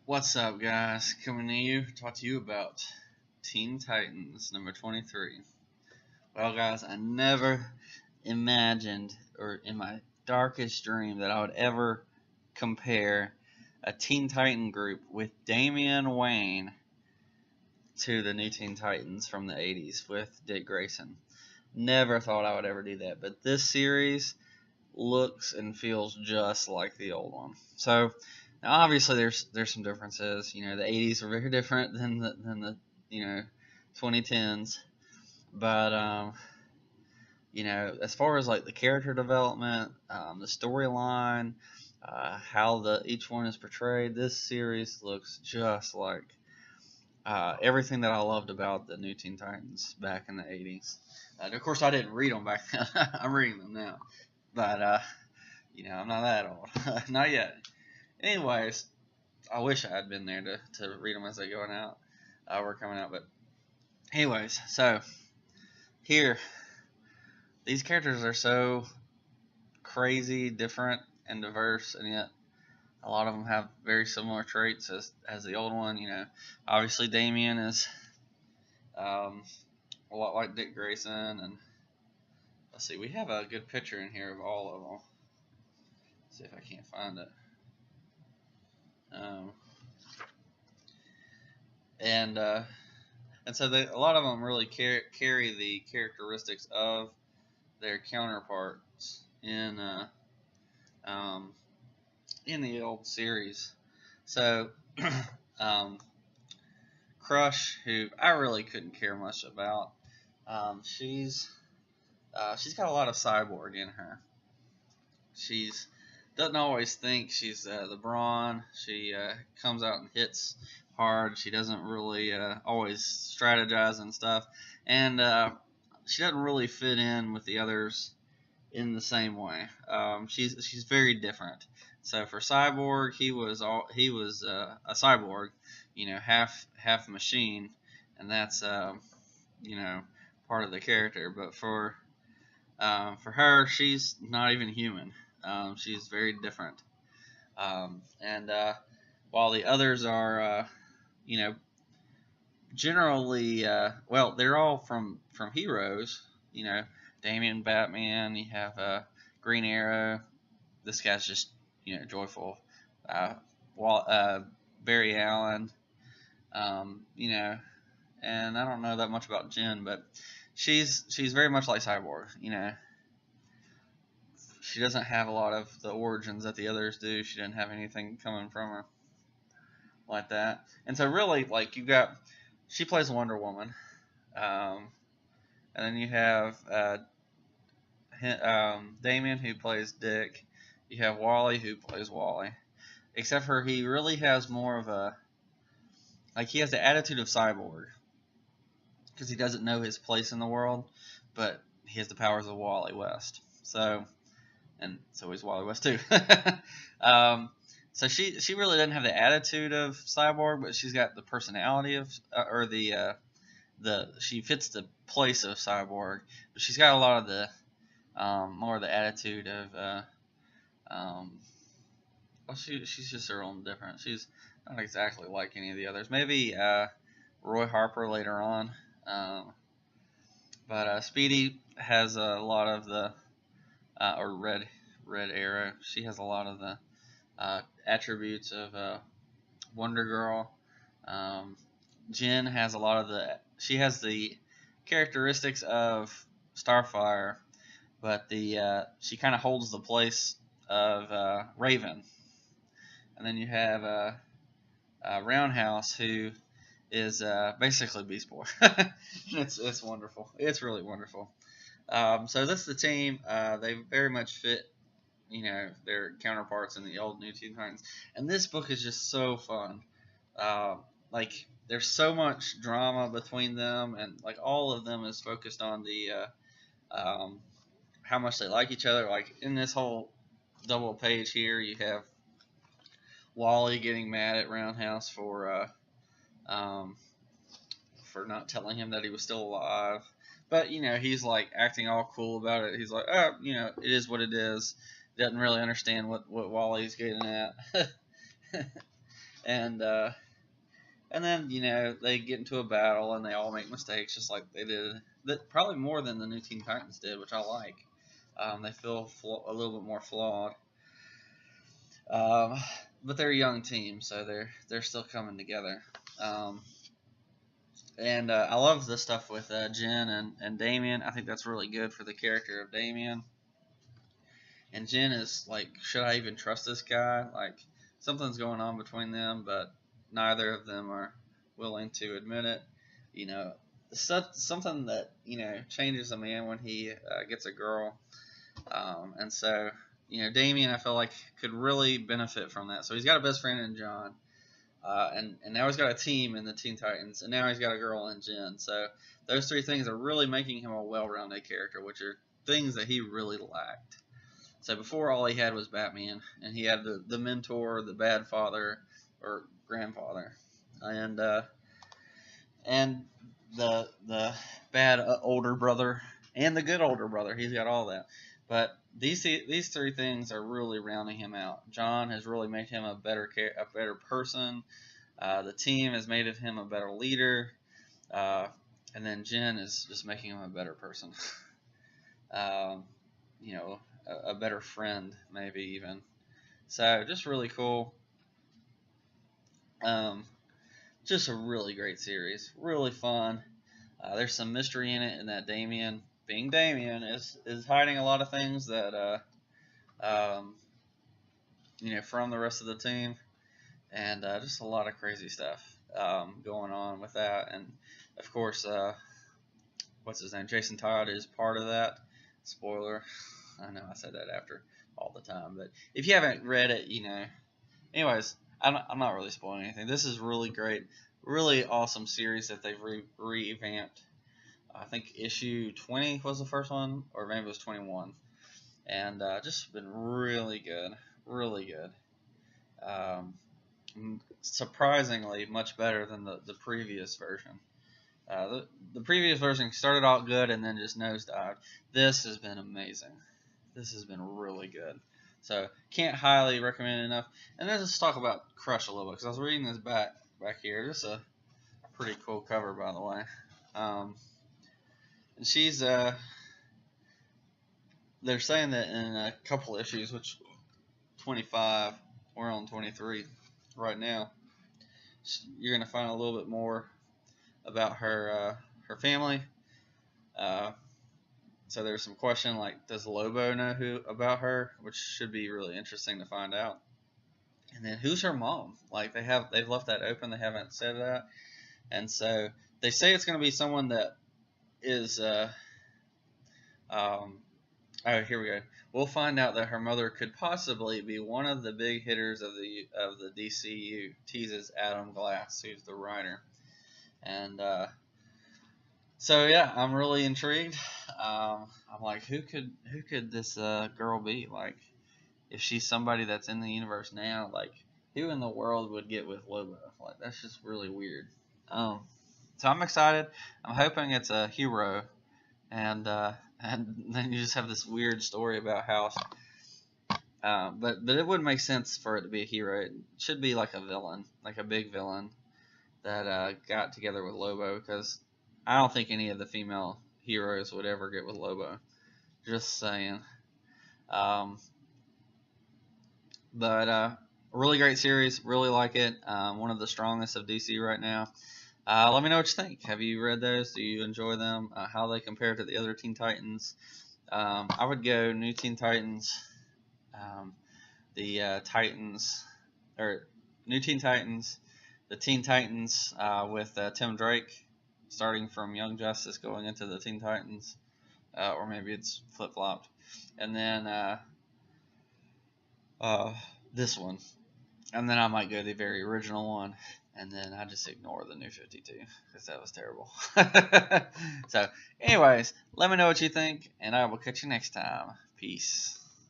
What's up, guys? Coming to talk to you about Teen Titans number 23. Well, guys, I never imagined, or in my darkest dream, that I would ever compare a Teen Titan group with Damian Wayne to the new Teen Titans from the 80s with Dick Grayson. Never thought I would ever do that, but this series looks and feels just like the old one. So now obviously there's some differences. The 80s are very different than the 2010s. But as far as like the character development, the storyline, how each one is portrayed, this series looks just like everything that I loved about the new Teen Titans back in the 80s. Of course, I didn't read them back then. I'm reading them now. But, I'm not that old. Not yet. Anyways, I wish I had been there to read them as they going out. Were coming out. But, anyways, so, here, these characters are so crazy, different, and diverse, and yet a lot of them have very similar traits as the old one. Obviously Damian is a lot like Dick Grayson, and let's see, we have a good picture in here of all of them. Let's see if I can't find it. And so a lot of them really carry the characteristics of their counterparts in the old series. So Crush, who I really couldn't care much about, she's got a lot of cyborg in her. She's doesn't always think she's the Brawn. She comes out and hits hard. She doesn't really always strategize and stuff, and she doesn't really fit in with the others in the same way. She's very different. So for Cyborg, he was a cyborg, half machine, and that's part of the character. But for her, she's not even human. She's very different. And while the others are, generally, well, they're all from heroes. Damian, Batman. You have Green Arrow. This guy's just joyful. Barry Allen. And I don't know that much about Jen, but she's very much like Cyborg. She doesn't have a lot of the origins that the others do. She didn't have anything coming from her like that. And so really, like, she plays Wonder Woman. And then you have Damien, who plays Dick. You have Wally, who plays Wally. Except for he really has more of he has the attitude of Cyborg. Because he doesn't know his place in the world, but he has the powers of Wally West. And so he's Wally West too. So she really doesn't have the attitude of Cyborg, but she's got the personality of, she fits the place of Cyborg, but she's got a lot of the more of the attitude of she's just her own different. She's not exactly like any of the others. Maybe Roy Harper later on, but Speedy has a lot of the or Red Arrow. She has a lot of the attributes of Wonder Girl. Jen has a lot of she has the characteristics of Starfire, but she kind of holds the place of Raven. And then you have Roundhouse, who is basically Beast Boy. It's wonderful. It's really wonderful. So this is the team. They very much fit, their counterparts in the old New Teen Titans. And this book is just so fun. There's so much drama between them, and like all of them is focused on the how much they like each other. Like in this whole double page here, you have Wally getting mad at Roundhouse for not telling him that he was still alive. But, he's like acting all cool about it. He's like, oh, it is what it is. Doesn't really understand what Wally's getting at. and then they get into a battle and they all make mistakes just like they did. That probably more than the new Teen Titans did, which I like. They feel a little bit more flawed, um, but they're a young team, so they're still coming together. Um, and I love the stuff with Jen and Damien. I think that's really good for the character of Damien. And Jen is like, should I even trust this guy? Like, something's going on between them, but neither of them are willing to admit it. You know, something that changes a man when he gets a girl. And so, Damien, I feel like could really benefit from that. So he's got a best friend in John, and now he's got a team in the Teen Titans, and now he's got a girl in Jen. So those three things are really making him a well-rounded character, which are things that he really lacked. So before, all he had was Batman, and he had the mentor, the bad father or grandfather, and the bad older brother and the good older brother. He's got all that. But these three things are really rounding him out. John has really made him a better person. The team has made him a better leader, and then Jen is just making him a better person. A better friend, maybe even. So just really cool. Just a really great series, really fun. There's some mystery in it, and that Damien, being Damien, is hiding a lot of things that from the rest of the team, and just a lot of crazy stuff going on with that. And of course, what's his name? Jason Todd is part of that. Spoiler. I know I said that after all the time, but if you haven't read it, Anyways, I'm not really spoiling anything. This is really great, really awesome series that they've revamped. I think issue 20 was the first one, or maybe it was 21, and just been really good, really good. Surprisingly, much better than the previous version. The previous version started out good and then just nosedived. This has been amazing. This has been really good. So can't highly recommend it enough. And then let's talk about Crush a little bit, because I was reading this back here. This is a pretty cool cover, by the way. And she's they're saying that in a couple issues, which 25, we're on 23 right now, you're gonna find a little bit more about her family. So there's some question like, does Lobo know about her, which should be really interesting to find out. And then who's her mom? Like they've left that open. They haven't said that. And so they say it's going to be someone that is oh, here we go. We'll find out that her mother could possibly be one of the big hitters of the DCU, teases Adam Glass, who's the writer. And so yeah, I'm really intrigued. I'm like, who could this girl be? Like, if she's somebody that's in the universe now, like, who in the world would get with Lobo? Like, that's just really weird. So I'm excited. I'm hoping it's a hero, and then you just have this weird story about how. But it would make sense for it to be a hero. It should be like a villain, like a big villain that got together with Lobo, because I don't think any of the female heroes would ever get with Lobo. Just saying. But really great series. Really like it. One of the strongest of DC right now. Let me know what you think. Have you read those? Do you enjoy them? How they compare to the other Teen Titans? I would go New Teen Titans, the Titans, or New Teen Titans, the Teen Titans with Tim Drake, starting from Young Justice going into the Teen Titans, or maybe it's flip-flopped. And then this one. And then I might go the very original one, and then I just ignore the New 52, because that was terrible. So, anyways, let me know what you think, and I will catch you next time. Peace.